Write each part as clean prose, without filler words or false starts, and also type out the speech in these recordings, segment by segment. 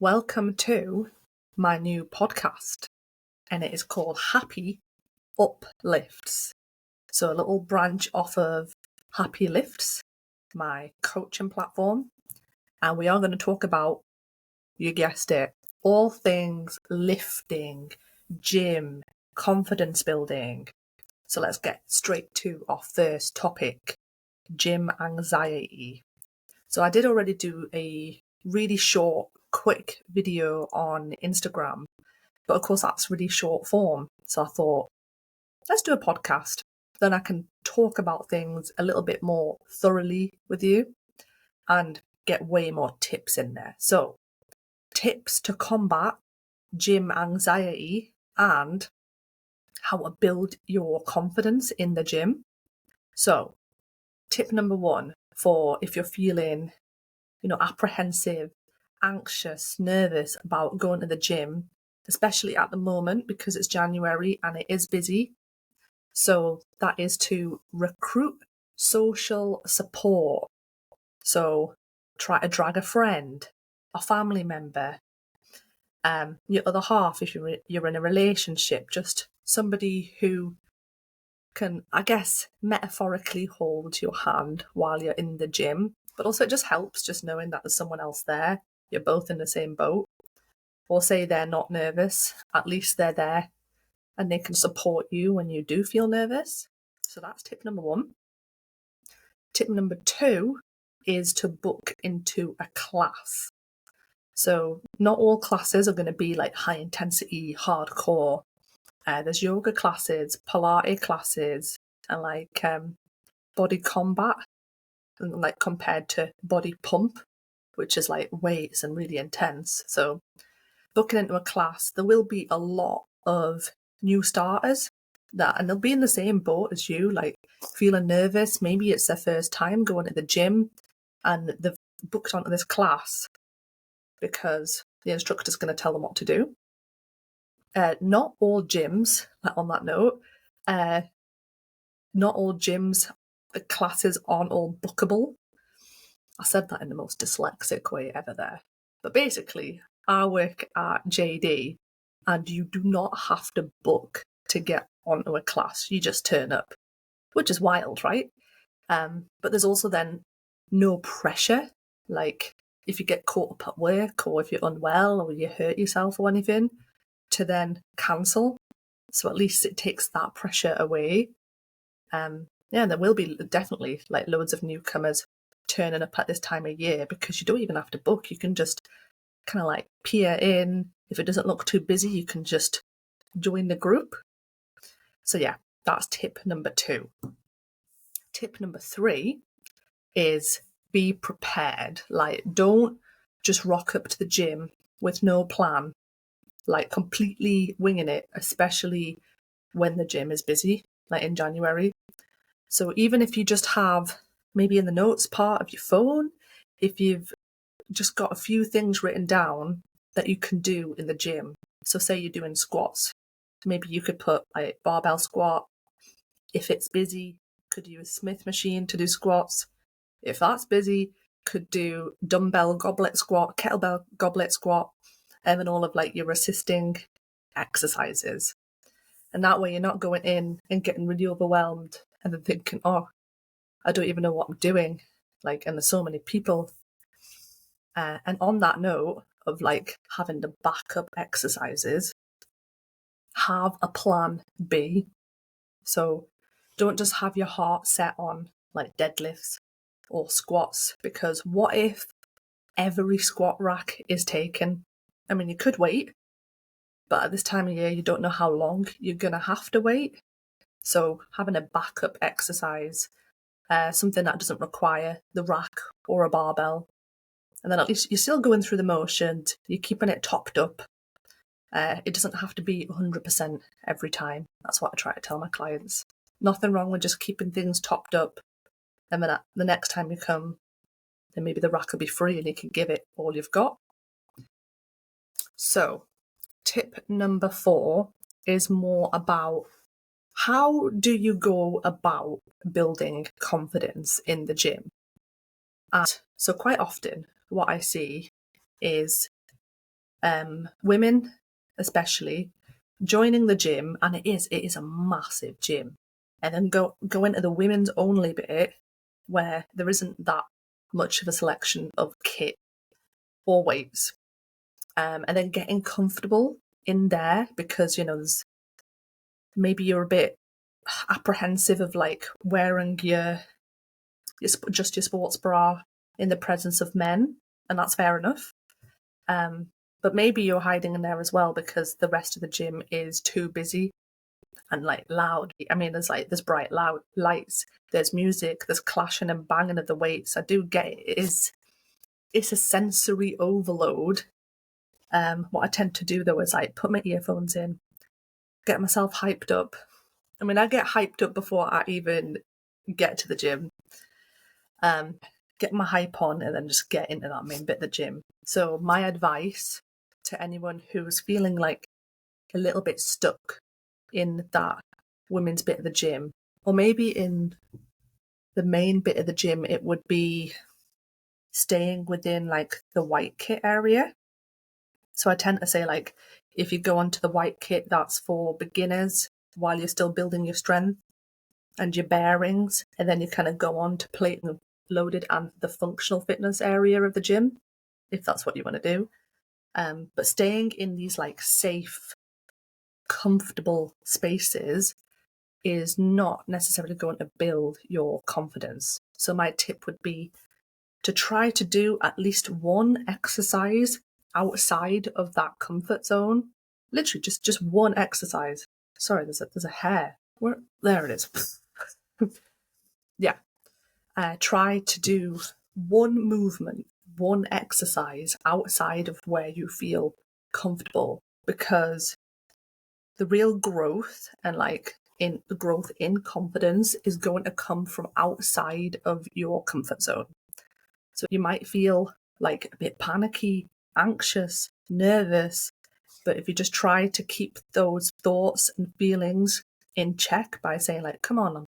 Welcome to my new podcast, and it is called Happie Up Lifts. So a little branch off of Happie Lifts, my coaching platform, and we are going to talk about, you guessed it, all things lifting, gym, confidence building. So let's get straight to our first topic, gym anxiety. So I did already do a really short, quick video on Instagram, but of course that's really short form. So I thought, let's do a podcast. Then I can talk about things a little bit more thoroughly with you and get way more tips in there. So tips to combat gym anxiety and how to build your confidence in the gym. So tip number one for if you're feeling apprehensive, anxious, nervous about going to the gym, especially at the moment because it's January and it is busy. So that is to recruit social support. So try to drag a friend, a family member, your other half if you're in a relationship, just somebody who can, I guess, metaphorically hold your hand while you're in the gym. But also it just helps just knowing that there's someone else there. You're both in the same boat. Or say they're not nervous, at least they're there and they can support you when you do feel nervous. So that's tip number one. Tip number two is to book into a class. So not all classes are going to be like high intensity, hardcore. There's yoga classes, Pilates classes, and like body combat, and like compared to body pump, which is like weights and really intense. So booking into a class, there will be a lot of new starters and they'll be in the same boat as you, like feeling nervous. Maybe it's their first time going to the gym and they've booked onto this class because the instructor's going to tell them what to do. Not all gyms, on that note, not all gyms, the classes aren't all bookable. I said that in the most dyslexic way ever there. But basically, I work at JD and you do not have to book to get onto a class. You just turn up, which is wild, right? But there's also then no pressure. Like if you get caught up at work or if you're unwell or you hurt yourself or anything, to then cancel. So at least it takes that pressure away. There will be definitely like loads of newcomers turning up at this time of year because you don't even have to book. You can just kind of like peer in. If it doesn't look too busy, you can just join the group. So yeah, that's tip number two. Tip number three is be prepared. Like don't just rock up to the gym with no plan, like completely winging it, especially when the gym is busy, like in January. So even if you just have maybe in the notes part of your phone, if you've just got a few things written down that you can do in the gym. So say you're doing squats, maybe you could put like barbell squat. If it's busy, could use Smith machine to do squats. If that's busy, could do dumbbell goblet squat, kettlebell goblet squat, and then all of like your assisting exercises. And that way you're not going in and getting really overwhelmed and then thinking, oh, I don't even know what I'm doing. Like, and there's so many people. And on that note of like having the backup exercises, have a plan B. So don't just have your heart set on like deadlifts or squats, because what if every squat rack is taken? I mean, you could wait, but at this time of year, you don't know how long you're going to have to wait. So having a backup exercise, something that doesn't require the rack or a barbell, and then at least you're still going through the motions, you're keeping it topped up. It doesn't have to be 100% every time. That's what I try to tell my clients. Nothing wrong with just keeping things topped up, and then the next time you come, then maybe the rack will be free and you can give it all you've got. So tip number 4 is more about how do you go about building confidence in the gym. And so quite often what I see is Women, especially, joining the gym, and it is a massive gym, and then go into the women's only bit where there isn't that much of a selection of kit or weights, and then getting comfortable in there because there's maybe you're a bit apprehensive of like wearing your sports bra in the presence of men, and that's fair enough. But maybe you're hiding in there as well because the rest of the gym is too busy and like loud. I mean, there's bright loud lights, there's music, there's clashing and banging of the weights. I do get it. It's a sensory overload. What I tend to do though is like put my earphones in, get myself hyped up. I mean, I get hyped up before I even get to the gym. Get my hype on and then just get into that main bit of the gym. So my advice to anyone who's feeling like a little bit stuck in that women's bit of the gym, or maybe in the main bit of the gym, it would be staying within like the white kit area. So I tend to say like, if you go onto the white kit, that's for beginners while you're still building your strength and your bearings, and then you kind of go on to plate and loaded and the functional fitness area of the gym, if that's what you want to do. But staying in these like safe, comfortable spaces is not necessarily going to build your confidence. So my tip would be to try to do at least one exercise outside of that comfort zone. Literally just one exercise. Sorry, there's a hair. There it is. Yeah. Try to do one movement, one exercise outside of where you feel comfortable, because the real growth and like in the growth in confidence is going to come from outside of your comfort zone. So you might feel like a bit panicky, anxious, nervous, but if you just try to keep those thoughts and feelings in check by saying like, come on,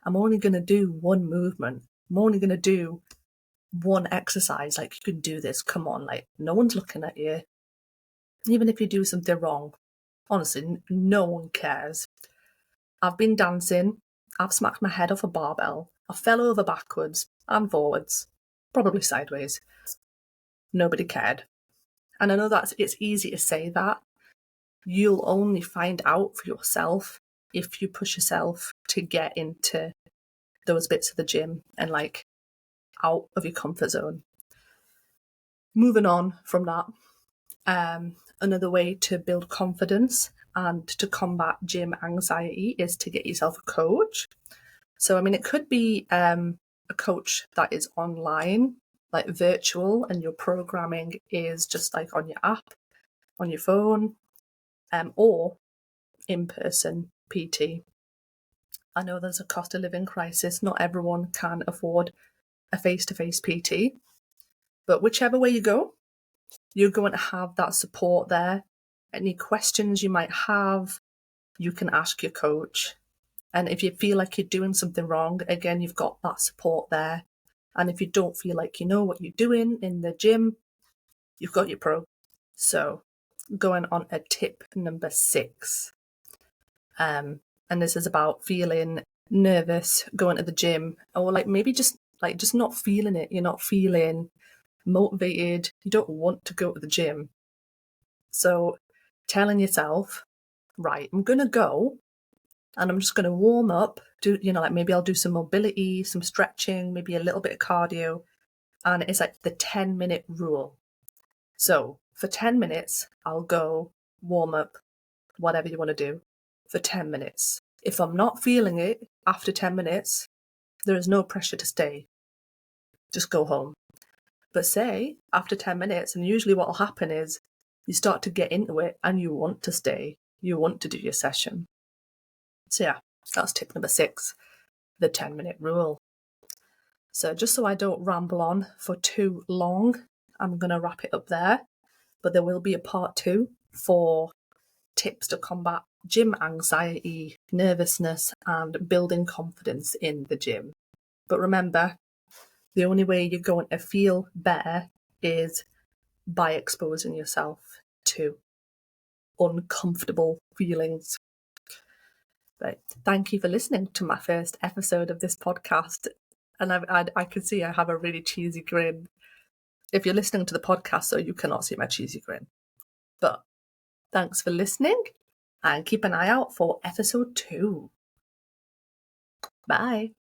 I'm only going to do one movement. I'm only going to do one exercise. Like, you can do this. Come on. Like, no one's looking at you. Even if you do something wrong, honestly, no one cares. I've been dancing. I've smacked my head off a barbell. I fell over backwards and forwards, probably sideways. Nobody cared. And I know it's easy to say that. You'll only find out for yourself if you push yourself to get into those bits of the gym and like out of your comfort zone. Moving on from that, another way to build confidence and to combat gym anxiety is to get yourself a coach. So, I mean, it could be a coach that is online, like virtual, and your programming is just like on your app, on your phone, or in-person PT. I know there's a cost of living crisis. Not everyone can afford a face-to-face PT, but whichever way you go, you're going to have that support there. Any questions you might have, you can ask your coach. And if you feel like you're doing something wrong, again, you've got that support there. And if you don't feel like you know what you're doing in the gym, you've got your pro. So going on a tip number 6. And this is about feeling nervous going to the gym, or like maybe just not feeling it. You're not feeling motivated. You don't want to go to the gym. So telling yourself, right, I'm going to go and I'm just going to warm up, like maybe I'll do some mobility, some stretching, maybe a little bit of cardio. And it's like the 10-minute rule. So for 10 minutes, I'll go warm up, whatever you want to do, for 10 minutes. If I'm not feeling it after 10 minutes, there is no pressure to stay. Just go home. But say after 10 minutes, and usually what will happen is you start to get into it and you want to stay. You want to do your session. So yeah, that's tip number 6, the 10-minute rule. So just so I don't ramble on for too long, I'm going to wrap it up there. But there will be a part 2 for tips to combat gym anxiety, nervousness, and building confidence in the gym. But remember, the only way you're going to feel better is by exposing yourself to uncomfortable feelings. But thank you for listening to my first episode of this podcast. And I can see I have a really cheesy grin. If you're listening to the podcast, so you cannot see my cheesy grin. But thanks for listening, and keep an eye out for episode 2. Bye.